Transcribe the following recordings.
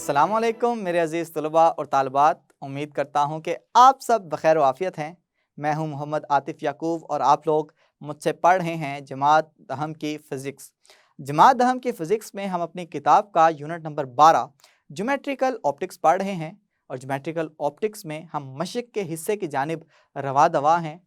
अस्सलामुअलैकुम मेरे अज़ीज़ तलबा और तालिबात। उम्मीद करता हूँ कि आप सब बखैर वाफ़ियत हैं। मैं हूँ मोहम्मद आतिफ़ याकूब और आप लोग मुझसे पढ़ रहे हैं जमात दहम की फ़िज़िक्स। जमात दहम की फ़िज़िक्स में हम अपनी किताब का यूनिट नंबर 12 ज्योमेट्रिकल ऑप्टिक्स पढ़ रहे हैं और ज्योमेट्रिकल ऑप्टिक्स में हम मशक़ के हिस्से की जानिब रवा दवा हैं।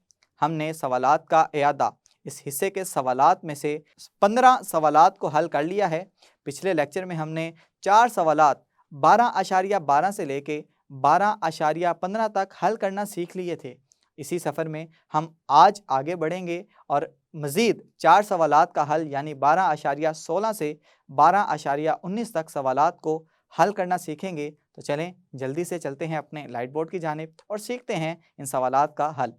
हमने सवालात का इयादा इस हिस्से के सवालात में से 15 सवालात को हल कर लिया है। पिछले लेक्चर में हमने 4 सवालात 12.12 से लेके 12.15 तक हल करना सीख लिए थे। इसी सफ़र में हम आज आगे बढ़ेंगे और मज़ीद 4 सवालात का हल यानी 12.16 से 12.19 तक सवालात को हल करना सीखेंगे। तो चलें जल्दी से चलते हैं अपने लाइट बोर्ड की जानिब और सीखते हैं इन सवालात का हल।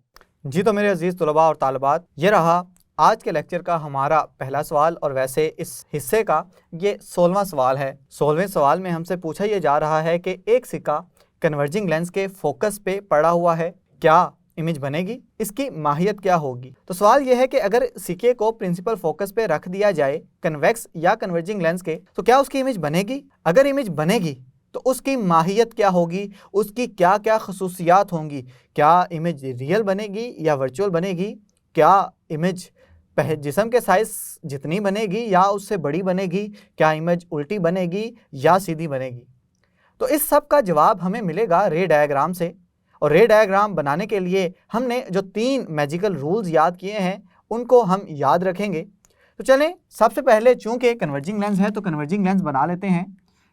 जी तो मेरे अज़ीज़ तलबा और तालिबात, ये रहा आज के लेक्चर का हमारा पहला सवाल और वैसे इस हिस्से का ये 16वां सवाल है। 16वें सवाल में हमसे पूछा ये जा रहा है कि एक सिक्का कन्वर्जिंग लेंस के फोकस पे पड़ा हुआ है, क्या इमेज बनेगी, इसकी माहियत क्या होगी। तो सवाल यह है कि अगर सिक्के को प्रिंसिपल फोकस पे रख दिया जाए कन्वेक्स या कन्वर्जिंग लेंस के, तो क्या उसकी इमेज बनेगी। अगर इमेज बनेगी तो उसकी माहियत क्या होगी, उसकी क्या क्या खसूसियात होंगी, क्या इमेज रियल बनेगी या वर्चुअल बनेगी, क्या इमेज जिस्म के साइज जितनी बनेगी या उससे बड़ी बनेगी, क्या इमेज उल्टी बनेगी या सीधी बनेगी। तो इस सब का जवाब हमें मिलेगा रे डायग्राम से। और रे डायग्राम बनाने के लिए हमने जो 3 मैजिकल रूल्स याद किए हैं उनको हम याद रखेंगे। तो चलें सबसे पहले चूंकि कन्वर्जिंग लेंस है तो कन्वर्जिंग लेंस बना लेते हैं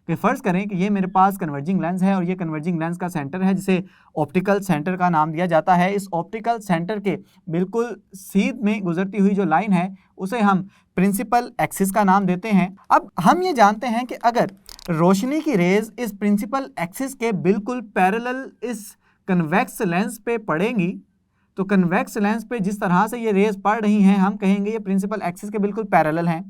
कि फ़र्ज़ करें कि ये मेरे पास कन्वर्जिंग लेंस है और ये कन्वर्जिंग लेंस का सेंटर है जिसे ऑप्टिकल सेंटर का नाम दिया जाता है। इस ऑप्टिकल सेंटर के बिल्कुल सीध में गुजरती हुई जो लाइन है उसे हम प्रिंसिपल एक्सिस का नाम देते हैं। अब हम ये जानते हैं कि अगर रोशनी की रेज़ इस प्रिंसिपल एक्सिस के बिल्कुल पैरेलल इस कन्वेक्स लेंस पे पड़ेंगी, तो कन्वेक्स लेंस पे जिस तरह से ये रेज़ पड़ रही हैं हम कहेंगे ये प्रिंसिपल एक्सिस के बिल्कुल पैरेलल हैं।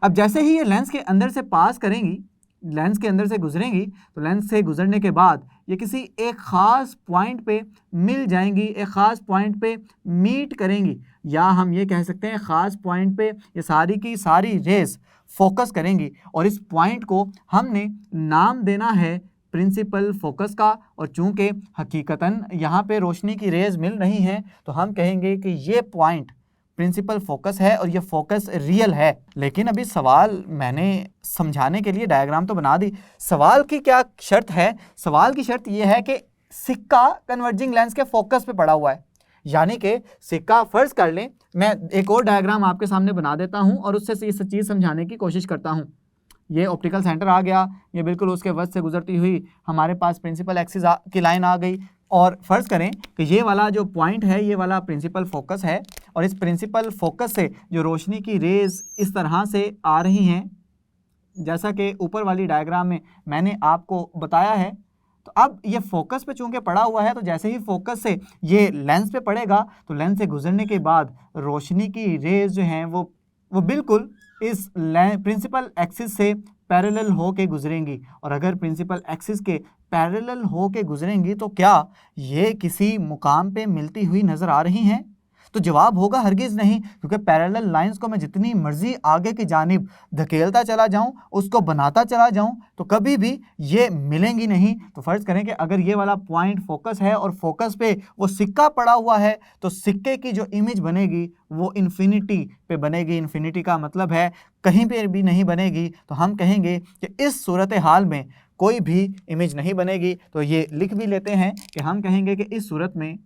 अब जैसे ही ये लेंस के अंदर से पास करेंगी, लेंस के अंदर से गुजरेंगी, तो लेंस से गुजरने के बाद ये किसी एक ख़ास पॉइंट पे मिल जाएंगी, एक ख़ास पॉइंट पे मीट करेंगी, या हम ये कह सकते हैं ख़ास पॉइंट पे ये सारी की सारी रेज़ फोकस करेंगी और इस पॉइंट को हमने नाम देना है प्रिंसिपल फोकस का। और चूंकि हकीकतन यहाँ पे रोशनी की रेज़ मिल रही हैं तो हम कहेंगे कि ये पॉइंट प्रिंसिपल फोकस है और ये फोकस रियल है। लेकिन अभी सवाल मैंने समझाने के लिए डायग्राम तो बना दी, सवाल की क्या शर्त है। सवाल की शर्त ये है कि सिक्का कन्वर्जिंग लेंस के फोकस पे पड़ा हुआ है, यानी कि सिक्का फ़र्ज़ कर लें, मैं एक और डायग्राम आपके सामने बना देता हूँ और उससे इस चीज़ समझाने की कोशिश करता हूँ। ये ऑप्टिकल सेंटर आ गया, ये बिल्कुल उसके वजह से गुजरती हुई हमारे पास प्रिंसिपल एक्सिस की लाइन आ गई और फ़र्ज़ करें कि ये वाला जो पॉइंट है ये वाला प्रिंसिपल फोकस है और इस प्रिंसिपल फोकस से जो रोशनी की रेज़ इस तरह से आ रही हैं जैसा कि ऊपर वाली डायग्राम में मैंने आपको बताया है। तो अब ये फोकस पे चूंकि पड़ा हुआ है तो जैसे ही फोकस से ये लेंस पे पड़ेगा तो लेंस से गुजरने के बाद रोशनी की रेज़ जो हैं वो बिल्कुल इस प्रिंसिपल एक्सिस से पैरेलल हो के गुजरेंगी। और अगर प्रिंसिपल एक्सिस के पैरेलल हो के गुजरेंगी तो क्या ये किसी मुकाम पे मिलती हुई नज़र आ रही हैं। तो जवाब होगा हरगिज़ नहीं, क्योंकि पैरेलल लाइंस को मैं जितनी मर्जी आगे की जानिब धकेलता चला जाऊं, उसको बनाता चला जाऊं, तो कभी भी ये मिलेंगी नहीं। तो फ़र्ज़ करें कि अगर ये वाला पॉइंट फोकस है और फोकस पे वो सिक्का पड़ा हुआ है तो सिक्के की जो इमेज बनेगी वो इन्फिनिटी पे बनेगी। इन्फिनिटी का मतलब है कहीं पे भी नहीं बनेगी। तो हम कहेंगे कि इस सूरत हाल में कोई भी इमेज नहीं बनेगी। तो ये लिख भी लेते हैं कि हम कहेंगे कि इस सूरत में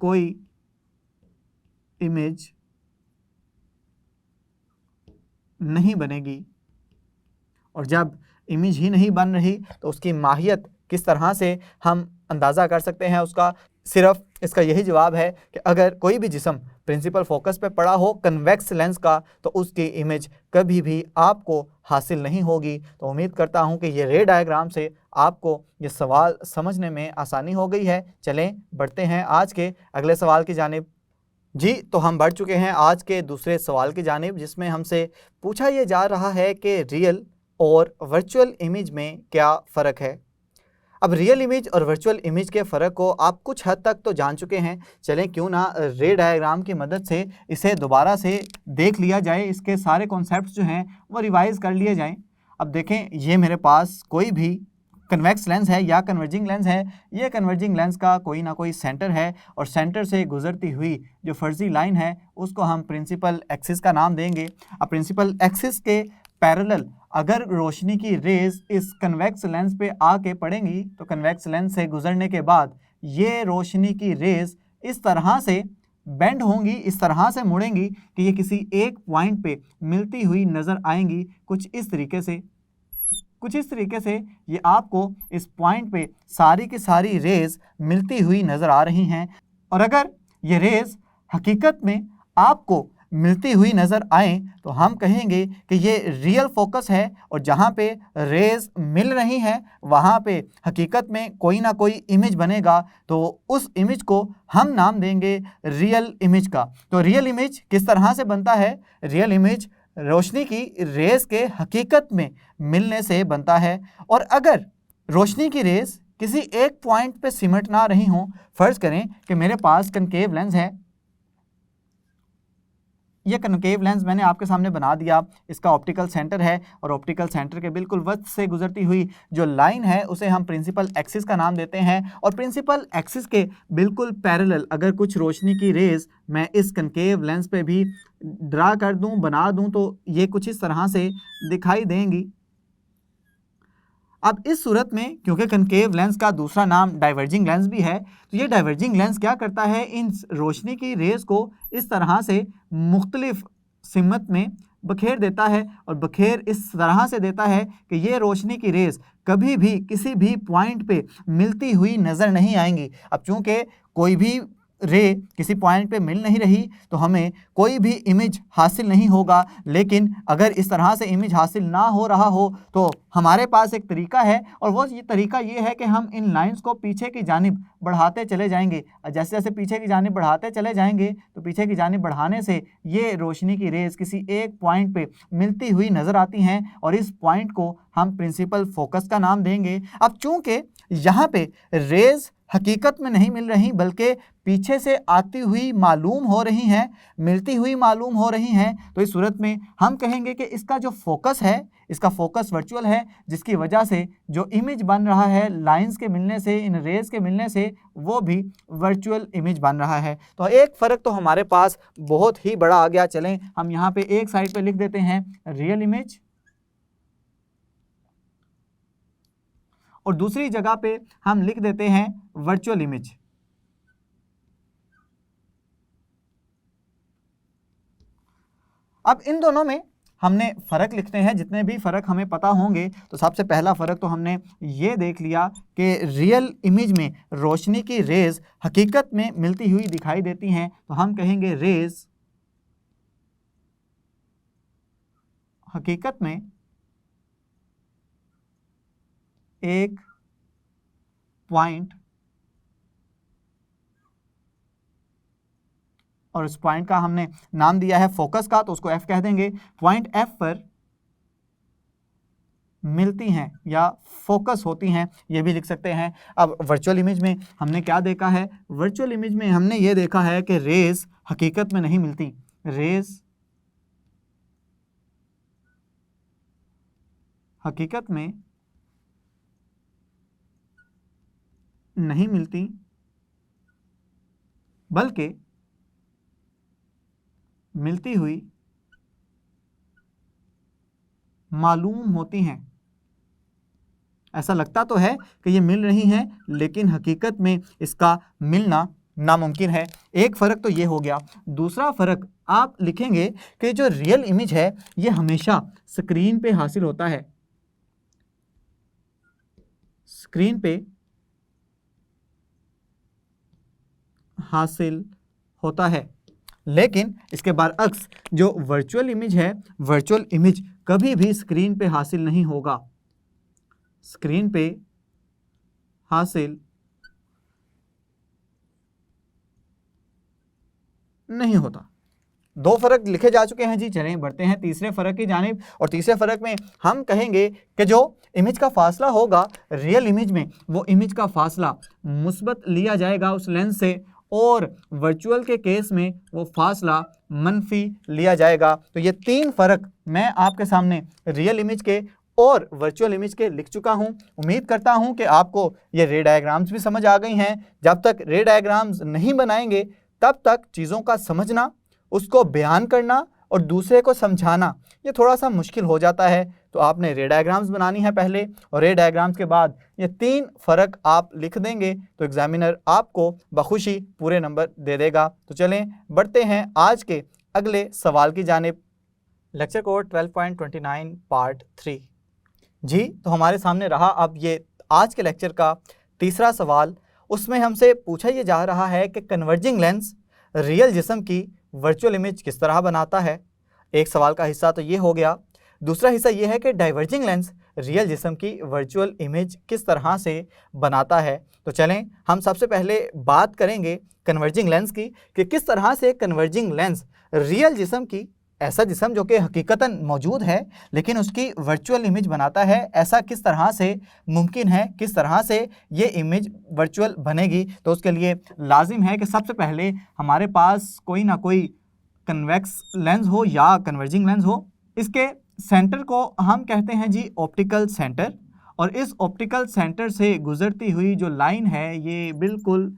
कोई इमेज नहीं बनेगी। और जब इमेज ही नहीं बन रही तो उसकी माहियत किस तरह से हम अंदाज़ा कर सकते हैं उसका, सिर्फ इसका यही जवाब है कि अगर कोई भी जिस्म प्रिंसिपल फोकस पे पड़ा हो कन्वेक्स लेंस का तो उसकी इमेज कभी भी आपको हासिल नहीं होगी। तो उम्मीद करता हूँ कि ये रे डायग्राम से आपको ये सवाल समझने में आसानी हो गई है। चलें बढ़ते हैं आज के अगले सवाल की जानिब। जी तो हम बढ़ चुके हैं आज के दूसरे सवाल की जानिब, जिसमें हमसे पूछा ये जा रहा है कि रियल और वर्चुअल इमेज में क्या फ़र्क है। अब रियल इमेज और वर्चुअल इमेज के फ़र्क को आप कुछ हद तक तो जान चुके हैं। चलें क्यों ना रे डायग्राम की मदद से इसे दोबारा से देख लिया जाए, इसके सारे कॉन्सेप्ट्स जो हैं वो रिवाइज कर लिए जाएं। अब देखें, ये मेरे पास कोई भी कन्वेक्स लेंस है या कन्वर्जिंग लेंस है। ये कन्वर्जिंग लेंस का कोई ना कोई सेंटर है और सेंटर से गुजरती हुई जो फर्जी लाइन है उसको हम प्रिंसिपल एक्सिस का नाम देंगे। अब प्रिंसिपल एक्सिस के पैरेलल अगर रोशनी की रेज इस कन्वेक्स लेंस पे आके पड़ेंगी तो कन्वेक्स लेंस से गुजरने के बाद ये रोशनी की रेज इस तरह से बेंड होंगी, इस तरह से मुड़ेंगी कि ये किसी एक पॉइंट पे मिलती हुई नज़र आएंगी। कुछ इस तरीके से ये आपको इस पॉइंट पे सारी की सारी रेज मिलती हुई नज़र आ रही हैं। और अगर ये रेज हकीकत में आपको मिलती हुई नज़र आए तो हम कहेंगे कि ये रियल फोकस है, और जहाँ पे रेज मिल रही हैं वहाँ पे हकीकत में कोई ना कोई इमेज बनेगा, तो उस इमेज को हम नाम देंगे रियल इमेज का। तो रियल इमेज किस तरह से बनता है? रियल इमेज रोशनी की रेज के हकीकत में मिलने से बनता है। और अगर रोशनी की रेज किसी एक पॉइंट पे सिमट ना रही हों, फ़र्ज़ करें कि मेरे पास कनकेव लेंस है, ये कनकेव लेंस मैंने आपके सामने बना दिया, इसका ऑप्टिकल सेंटर है और ऑप्टिकल सेंटर के बिल्कुल वस्त से गुजरती हुई जो लाइन है उसे हम प्रिंसिपल एक्सिस का नाम देते हैं। और प्रिंसिपल एक्सिस के बिल्कुल पैरेलल अगर कुछ रोशनी की रेज मैं इस कनकेव लेंस पे भी ड्रा कर दूं, बना दूं, तो ये कुछ इस तरह से दिखाई देंगी। अब इस सूरत में क्योंकि कनकेव लेंस का दूसरा नाम डाइवर्जिंग लेंस भी है, तो ये डाइवर्जिंग लेंस क्या करता है, इन रोशनी की रेज को इस तरह से मुख्तलिफ सिमत में बखेर देता है, और बखेर इस तरह से देता है कि ये रोशनी की रेज कभी भी किसी भी पॉइंट पे मिलती हुई नज़र नहीं आएंगी। अब चूँकि कोई भी रे किसी पॉइंट पे मिल नहीं रही तो हमें कोई भी इमेज हासिल नहीं होगा, लेकिन अगर इस तरह से इमेज हासिल ना हो रहा हो तो हमारे पास एक तरीका है, और वो ये तरीका ये है कि हम इन लाइंस को पीछे की जानिब बढ़ाते चले जाएंगे। जैसे जैसे पीछे की जानिब बढ़ाते चले जाएंगे तो पीछे की जानिब बढ़ाने से ये रोशनी की रेज किसी एक पॉइंट पे मिलती हुई नज़र आती हैं, और इस पॉइंट को हम प्रिंसिपल फोकस का नाम देंगे। अब चूँकि यहाँ पे रेज हकीकत में नहीं मिल रही बल्कि पीछे से आती हुई मालूम हो रही हैं, मिलती हुई मालूम हो रही हैं, तो इस सूरत में हम कहेंगे कि इसका जो फोकस है, इसका फोकस वर्चुअल है, जिसकी वजह से जो इमेज बन रहा है लाइंस के मिलने से, इन रेज के मिलने से, वो भी वर्चुअल इमेज बन रहा है। तो एक फ़र्क तो हमारे पास बहुत ही बड़ा आ गया। चलें हम यहाँ पे एक साइड पे लिख देते हैं रियल इमेज, और दूसरी जगह पे हम लिख देते हैं वर्चुअल इमेज। अब इन दोनों में हमने फ़र्क लिखते हैं, जितने भी फ़र्क हमें पता होंगे। तो सबसे पहला फ़र्क तो हमने ये देख लिया कि रियल इमेज में रोशनी की रेज़ हकीकत में मिलती हुई दिखाई देती हैं, तो हम कहेंगे रेज़ हकीकत में एक पॉइंट, और उस पॉइंट का हमने नाम दिया है फोकस का, तो उसको F कह देंगे। पॉइंट F पर मिलती हैं या फोकस होती हैं, ये भी लिख सकते हैं। अब वर्चुअल इमेज में हमने क्या देखा है? वर्चुअल इमेज में हमने ये देखा है कि रेज हकीकत में नहीं मिलती, रेज हकीकत में नहीं मिलती बल्कि मिलती हुई मालूम होती हैं। ऐसा लगता तो है कि ये मिल रही हैं, लेकिन हकीकत में इसका मिलना नामुमकिन है। एक फ़र्क तो ये हो गया। दूसरा फ़र्क आप लिखेंगे कि जो रियल इमेज है ये हमेशा स्क्रीन पे हासिल होता है, स्क्रीन पे हासिल होता है, लेकिन इसके बरअक्स जो वर्चुअल इमेज है, वर्चुअल इमेज कभी भी स्क्रीन पे हासिल नहीं होगा, स्क्रीन पे हासिल नहीं होता। दो फ़र्क लिखे जा चुके हैं जी। चलें बढ़ते हैं तीसरे फ़र्क की जानिब, और तीसरे फ़र्क में हम कहेंगे कि जो इमेज का फासला होगा रियल इमेज में, वो इमेज का फासला मुस्बत लिया जाएगा उस लेंस से, और वर्चुअल के केस में वो फासला मनफी लिया जाएगा। तो ये तीन फ़र्क मैं आपके सामने रियल इमेज के और वर्चुअल इमेज के लिख चुका हूं। उम्मीद करता हूं कि आपको ये रे डायग्राम्स भी समझ आ गई हैं। जब तक रे डायग्राम्स नहीं बनाएंगे तब तक चीज़ों का समझना, उसको बयान करना और दूसरे को समझाना ये थोड़ा सा मुश्किल हो जाता है। तो आपने रे डायग्राम्स बनानी है पहले, और रे डायग्राम्स के बाद ये तीन फ़र्क आप लिख देंगे तो एग्जामिनर आपको बखुशी पूरे नंबर दे देगा। तो चलें बढ़ते हैं आज के अगले सवाल की जानिब। लेक्चर कोड 12.29 पार्ट 3 जी। तो हमारे सामने रहा अब ये आज के लेक्चर का तीसरा सवाल। उसमें हमसे पूछा ये जा रहा है कि कन्वर्जिंग लेंस रियल जिस्म की वर्चुअल इमेज किस तरह बनाता है। एक सवाल का हिस्सा तो ये हो गया। दूसरा हिस्सा ये है कि डाइवर्जिंग लेंस रियल जिस्म की वर्चुअल इमेज किस तरह से बनाता है। तो चलें हम सबसे पहले बात करेंगे कन्वर्जिंग लेंस की, कि किस तरह से कन्वर्जिंग लेंस रियल जिस्म की, ऐसा जिस्म जो कि हकीकतन मौजूद है लेकिन उसकी वर्चुअल इमेज बनाता है, ऐसा किस तरह से मुमकिन है, किस तरह से ये इमेज वर्चुअल बनेगी। तो उसके लिए लाजिम है कि सबसे पहले हमारे पास कोई ना कोई कन्वेक्स लेंस हो या कन्वर्जिंग लेंस हो। इसके सेंटर को हम कहते हैं जी ऑप्टिकल सेंटर, और इस ऑप्टिकल सेंटर से गुजरती हुई जो लाइन है ये बिल्कुल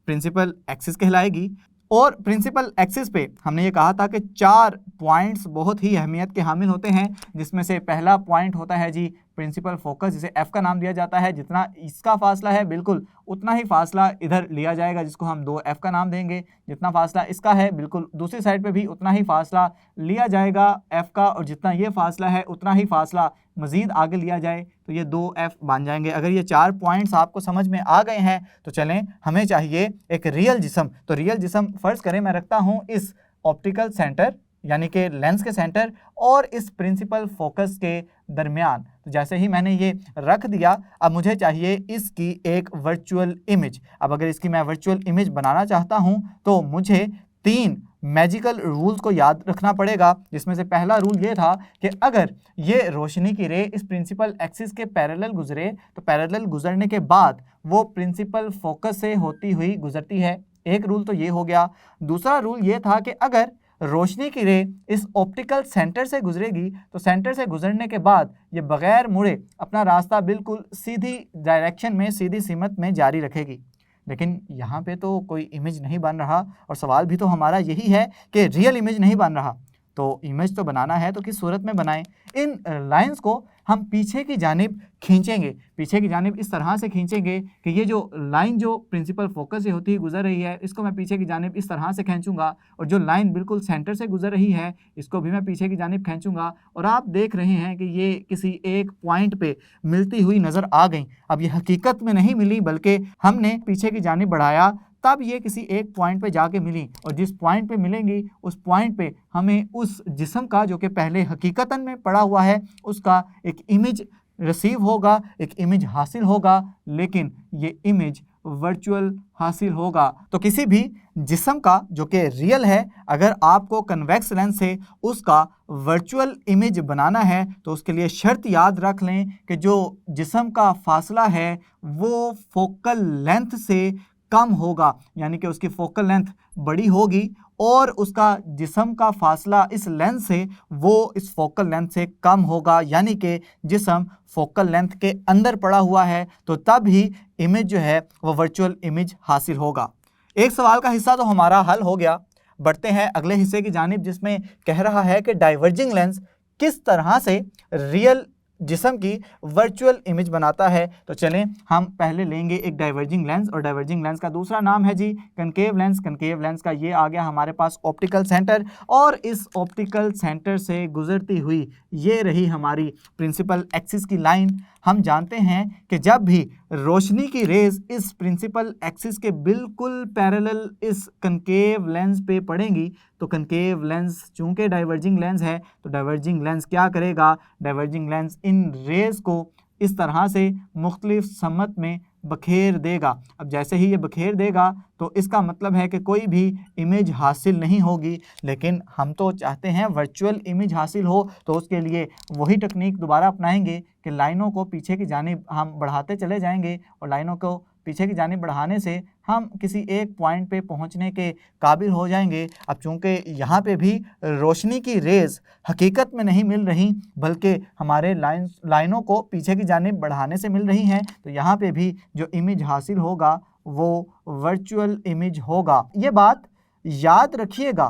प्रिंसिपल एक्सिस कहलाएगी। और प्रिंसिपल एक्सिस पे हमने ये कहा था कि 4 पॉइंट्स बहुत ही अहमियत के हामिल होते हैं, जिसमें से पहला पॉइंट होता है जी प्रिंसिपल फोकस, जिसे एफ का नाम दिया जाता है। जितना इसका फासला है बिल्कुल उतना ही फासला इधर लिया जाएगा, जिसको हम 2F का नाम देंगे। जितना फासला इसका है बिल्कुल दूसरी साइड पे भी उतना ही फासला लिया जाएगा F का, और जितना ये फासला है उतना ही फासला मज़ीद आगे लिया जाए तो ये 2F बन जाएंगे। अगर ये 4 पॉइंट्स आपको समझ में आ गए हैं तो चलें हमें चाहिए एक रियल जिस्म। तो रियल जिस्म फ़र्ज़ करें मैं रखता हूँ इस ऑप्टिकल सेंटर यानी कि लेंस के सेंटर और इस प्रिंसिपल फोकस के दरमियान। तो जैसे ही मैंने ये रख दिया, अब मुझे चाहिए इसकी एक वर्चुअल इमेज। अब अगर इसकी मैं वर्चुअल इमेज बनाना चाहता हूँ तो मुझे 3 मैजिकल रूल्स को याद रखना पड़ेगा, जिसमें से पहला रूल ये था कि अगर ये रोशनी की रे इस प्रिंसिपल एक्सिस के पैरेलल गुजरे तो पैरेलल गुजरने के बाद वो प्रिंसिपल फोकस से होती हुई गुजरती है। एक रूल तो ये हो गया। दूसरा रूल ये था कि अगर रोशनी की रे इस ऑप्टिकल सेंटर से गुजरेगी तो सेंटर से गुजरने के बाद ये बग़ैर मुड़े अपना रास्ता बिल्कुल सीधी डायरेक्शन में, सीधी सिमत में जारी रखेगी। लेकिन यहाँ पे तो कोई इमेज नहीं बन रहा, और सवाल भी तो हमारा यही है कि रियल इमेज नहीं बन रहा। तो इमेज तो बनाना है तो किस सूरत में बनाएं। इन लाइंस को हम पीछे की जानिब खींचेंगे, पीछे की जानिब इस तरह से खींचेंगे कि ये जो लाइन जो प्रिंसिपल फोकस से होती गुजर रही है इसको मैं पीछे की जानिब इस तरह से खींचूंगा, और जो लाइन बिल्कुल सेंटर से गुजर रही है इसको भी मैं पीछे की जानिब खींचूंगा। और आप देख रहे हैं कि ये किसी एक पॉइंट पे मिलती हुई नज़र आ गई। अब ये हकीकत में नहीं मिली बल्कि हमने पीछे की जानिब बढ़ाया तब ये किसी एक पॉइंट पे जाके मिली, और जिस पॉइंट पे मिलेंगी उस पॉइंट पे हमें उस जिस्म का जो कि पहले हकीकतन में पड़ा हुआ है उसका एक इमेज रिसीव होगा, एक इमेज हासिल होगा, लेकिन ये इमेज वर्चुअल हासिल होगा। तो किसी भी जिस्म का जो कि रियल है अगर आपको कन्वेक्स लेंस से उसका वर्चुअल इमेज बनाना है तो उसके लिए शर्त याद रख लें कि जो जिस्म का फासला है वो फोकल लेंथ से कम होगा, यानी कि उसकी फोकल लेंथ बड़ी होगी और उसका जिस्म का फासला इस लेंस से वो इस फोकल लेंथ से कम होगा, यानी कि जिस्म फोकल लेंथ के अंदर पड़ा हुआ है, तो तब ही इमेज जो है वो वर्चुअल इमेज हासिल होगा। एक सवाल का हिस्सा तो हमारा हल हो गया। बढ़ते हैं अगले हिस्से की जानिब, जिसमें कह रहा है कि डाइवर्जिंग लेंस किस तरह से रियल जिस्म की वर्चुअल इमेज बनाता है। तो चलें हम पहले लेंगे एक डाइवर्जिंग लेंस, और डाइवर्जिंग लेंस का दूसरा नाम है जी कनकेव लेंस। कनकेव लेंस का ये आ गया हमारे पास ऑप्टिकल सेंटर, और इस ऑप्टिकल सेंटर से गुजरती हुई ये रही हमारी प्रिंसिपल एक्सिस की लाइन। हम जानते हैं कि जब भी रोशनी की रेज इस प्रिंसिपल एक्सिस के बिल्कुल पैरेलल इस कनकेव लेंस पे पड़ेंगी तो कनकेव लेंस चूंकि डाइवर्जिंग लेंस है तो डाइवर्जिंग लेंस क्या करेगा, डाइवर्जिंग लेंस इन रेज को इस तरह से मुख्तलिफ समत में बखेर देगा। अब जैसे ही ये बखेर देगा तो इसका मतलब है कि कोई भी इमेज हासिल नहीं होगी, लेकिन हम तो चाहते हैं वर्चुअल इमेज हासिल हो, तो उसके लिए वही टेक्निक दोबारा अपनाएंगे कि लाइनों को पीछे की जानिब हम बढ़ाते चले जाएंगे और लाइनों को पीछे की जानिब बढ़ाने से हम किसी एक पॉइंट पे पहुंचने के काबिल हो जाएंगे। अब चूंकि यहाँ पे भी रोशनी की रेज़ हकीकत में नहीं मिल रही बल्कि हमारे लाइनों को पीछे की जानिब बढ़ाने से मिल रही हैं, तो यहाँ पे भी जो इमेज हासिल होगा वो वर्चुअल इमेज होगा। ये बात याद रखिएगा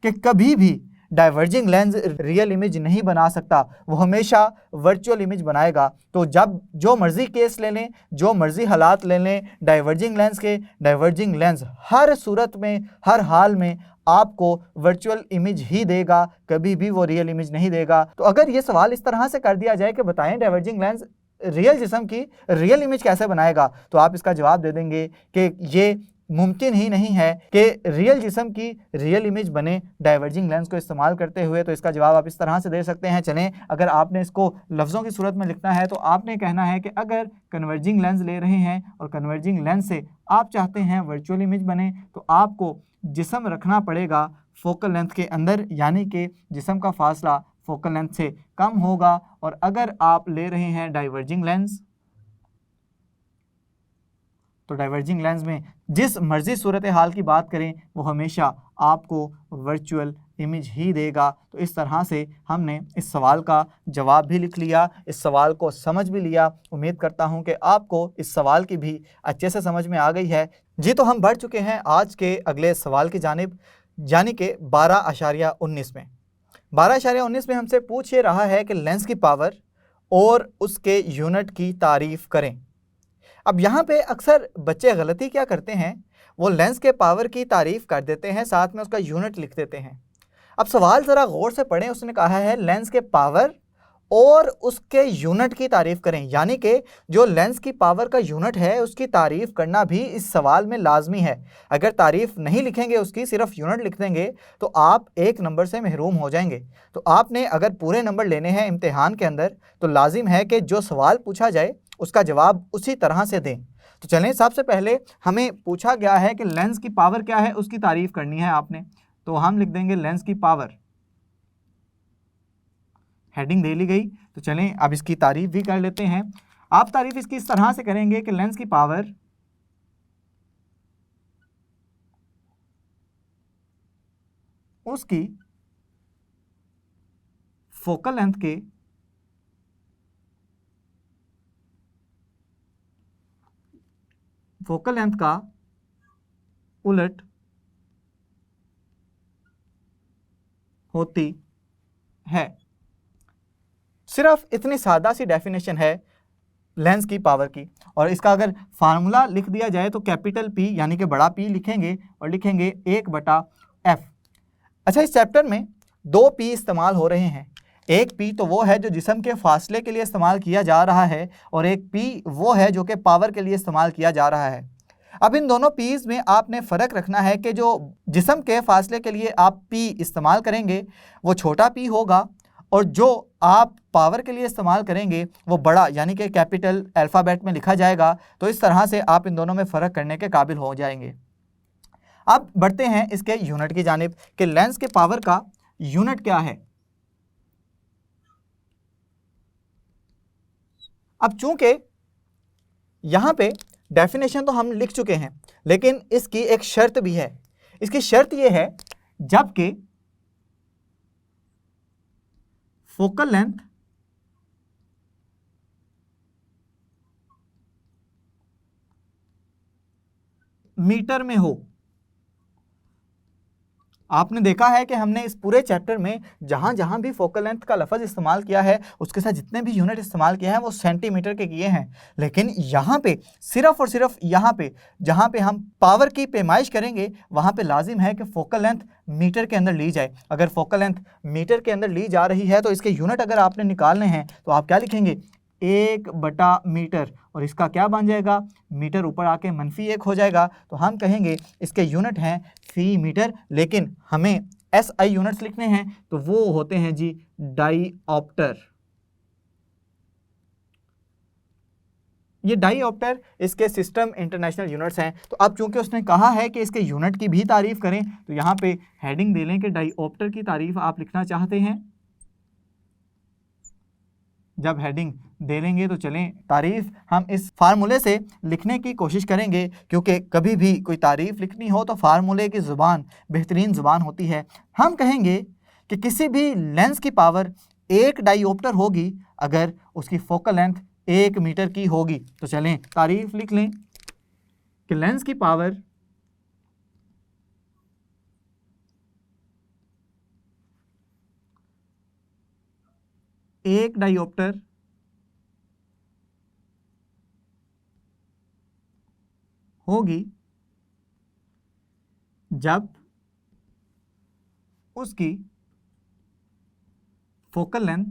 कि कभी भी डाइवर्जिंग लेंस रियल इमेज नहीं बना सकता, वो हमेशा वर्चुअल इमेज बनाएगा। तो जब जो मर्ज़ी केस ले लें, जो मर्ज़ी हालात ले लें डाइवर्जिंग लेंस के, डाइवर्जिंग लेंस हर सूरत में, हर हाल में आपको वर्चुअल इमेज ही देगा, कभी भी वो रियल इमेज नहीं देगा। तो अगर ये सवाल इस तरह से कर दिया जाए कि बताएं डाइवर्जिंग लेंस रियल जिस्म की रियल इमेज कैसे बनाएगा, तो आप इसका जवाब दे देंगे कि ये मुमकिन ही नहीं है कि रियल जिस्म की रियल इमेज बने डाइवर्जिंग लेंस को इस्तेमाल करते हुए। तो इसका जवाब आप इस तरह से दे सकते हैं। चलें, अगर आपने इसको लफ्ज़ों की सूरत में लिखना है तो आपने कहना है कि अगर कन्वर्जिंग लेंस ले रहे हैं और कन्वर्जिंग लेंस से आप चाहते हैं वर्चुअल इमेज बने, तो आपको जिस्म रखना पड़ेगा फोकल लेंथ के अंदर, यानी कि जिस्म का फासला फोकल लेंथ से कम होगा। और अगर आप ले रहे हैं डाइवर्जिंग लेंस, तो डाइवर्जिंग लेंस में जिस मर्जी सूरत हाल की बात करें वो हमेशा आपको वर्चुअल इमेज ही देगा। तो इस तरह से हमने इस सवाल का जवाब भी लिख लिया, इस सवाल को समझ भी लिया। उम्मीद करता हूं कि आपको इस सवाल की भी अच्छे से समझ में आ गई है। जी, तो हम बढ़ चुके हैं आज के अगले सवाल की जानिब, यानी कि 12.19 में। 12.19 में हमसे पूछ ये रहा है कि लेंस की पावर और उसके यूनिट की तारीफ़ करें। अब यहाँ पे अक्सर बच्चे गलती क्या करते हैं, वो लेंस के पावर की तारीफ़ कर देते हैं, साथ में उसका यूनिट लिख देते हैं। अब सवाल ज़रा गौर से पढ़ें, उसने कहा है लेंस के पावर और उसके यूनिट की तारीफ़ करें, यानी कि जो लेंस की पावर का यूनिट है उसकी तारीफ़ करना भी इस सवाल में लाजमी है। अगर तारीफ़ नहीं लिखेंगे उसकी, सिर्फ यूनिट लिख देंगे, तो आप 1 नंबर से महरूम हो जाएंगे। तो आपने अगर पूरे नंबर लेने हैं इम्तिहान के अंदर, तो लाजिम है कि जो सवाल पूछा जाए उसका जवाब उसी तरह से दें। तो चलें, सबसे पहले हमें पूछा गया है कि लेंस की पावर क्या है, उसकी तारीफ़ करनी है आपने, तो हम लिख देंगे लेंस की पावर, हेडिंग दे ली गई। तो चलें अब इसकी तारीफ़ भी कर लेते हैं। आप तारीफ़ इसकी इस तरह से करेंगे कि लेंस की पावर उसकी फोकल लेंथ के फोकल लेंथ का उलट होती है। सिर्फ इतनी सादा सी डेफिनेशन है लेंस की पावर की, और इसका अगर फार्मूला लिख दिया जाए तो कैपिटल P यानी कि बड़ा P लिखेंगे और लिखेंगे 1/F। अच्छा, इस चैप्टर में 2 P इस्तेमाल हो रहे हैं। एक P तो वो है जो जिस्म के फासले के लिए इस्तेमाल किया जा रहा है, और एक P वो है जो कि पावर के लिए इस्तेमाल किया जा रहा है। अब इन दोनों P's में आपने फ़र्क रखना है कि जो जिस्म के फासले के लिए आप P इस्तेमाल करेंगे वो छोटा P होगा, और जो आप पावर के लिए इस्तेमाल करेंगे वो बड़ा यानी कि कैपिटल अल्फ़ाबेट में लिखा जाएगा। तो इस तरह से आप इन दोनों में फ़र्क करने के काबिल हो जाएंगे। अब बढ़ते हैं इसके यूनिट की जानिब कि लेंस के पावर का यूनिट क्या है। अब चूंकि यहाँ पे डेफिनेशन तो हम लिख चुके हैं, लेकिन इसकी एक शर्त भी है। इसकी शर्त यह है जबकि फोकल लेंथ मीटर में हो। आपने देखा है कि हमने इस पूरे चैप्टर में जहां जहां भी फोकल लेंथ का लफ्ज़ इस्तेमाल किया है उसके साथ जितने भी यूनिट इस्तेमाल किए हैं वो सेंटीमीटर के किए हैं, लेकिन यहाँ पे सिर्फ और सिर्फ यहाँ पे जहाँ पे हम पावर की पैमाइश करेंगे वहाँ पे लाजिम है कि फोकल लेंथ मीटर के अंदर ली जाए। अगर फोकल लेंथ मीटर के अंदर ली जा रही है तो इसके यूनिट अगर आपने निकालने हैं तो आप क्या लिखेंगे, 1/मीटर, और इसका क्या बन जाएगा, मीटर ऊपर आके -1 हो जाएगा। तो हम कहेंगे इसके यूनिट हैं फी मीटर, लेकिन हमें SI यूनिट्स लिखने हैं तो वो होते हैं जी डाईऑप्टर। ये डाईऑप्टर इसके सिस्टम इंटरनेशनल यूनिट्स हैं। तो अब चूंकि उसने कहा है कि इसके यूनिट की भी तारीफ करें, तो यहाँ पे हेडिंग दे लें कि डाईऑप्टर की तारीफ आप लिखना चाहते हैं। जब हेडिंग दे लेंगे तो चलें तारीफ हम इस फार्मूले से लिखने की कोशिश करेंगे, क्योंकि कभी भी कोई तारीफ लिखनी हो तो फार्मूले की ज़ुबान बेहतरीन ज़ुबान होती है। हम कहेंगे कि किसी भी लेंस की पावर 1 डाईऑप्टर होगी अगर उसकी फोकल लेंथ 1 मीटर की होगी। तो चलें तारीफ लिख लें कि लेंस की पावर 1 डाईऑप्टर होगी जब उसकी फोकल लेंथ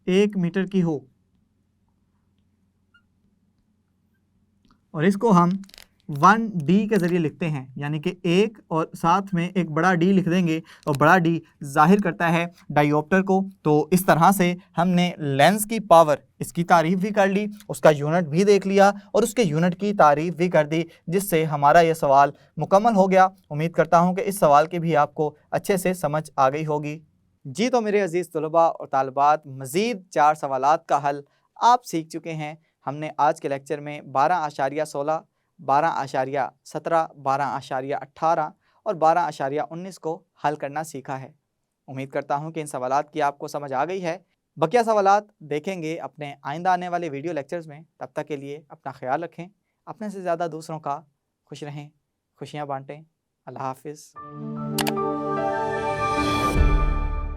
1 मीटर की हो। और इसको हम 1D के ज़रिए लिखते हैं, यानी कि 1 और साथ में एक बड़ा D लिख देंगे और बड़ा D जाहिर करता है डाईऑप्टर को। तो इस तरह से हमने लेंस की पावर इसकी तारीफ़ भी कर ली, उसका यूनिट भी देख लिया और उसके यूनिट की तारीफ़ भी कर दी, जिससे हमारा ये सवाल मुकम्मल हो गया। उम्मीद करता हूँ कि इस सवाल की भी आपको अच्छे से समझ आ गई होगी। जी तो मेरे अज़ीज़ तलबा और तालिबात, मज़ीद 4 सवालात का हल आप सीख चुके हैं। हमने आज के लेक्चर में 12.16, 12.17, 12.18 और 12.19 को हल करना सीखा है। उम्मीद करता हूँ कि इन सवालात की आपको समझ आ गई है। बकिया सवालात देखेंगे अपने आइंदा आने वाले वीडियो लेक्चर्स में। तब तक के लिए अपना ख्याल रखें, अपने से ज़्यादा दूसरों का खुश रहें, खुशियाँ बांटें। अल्लाह हाफ़िज़।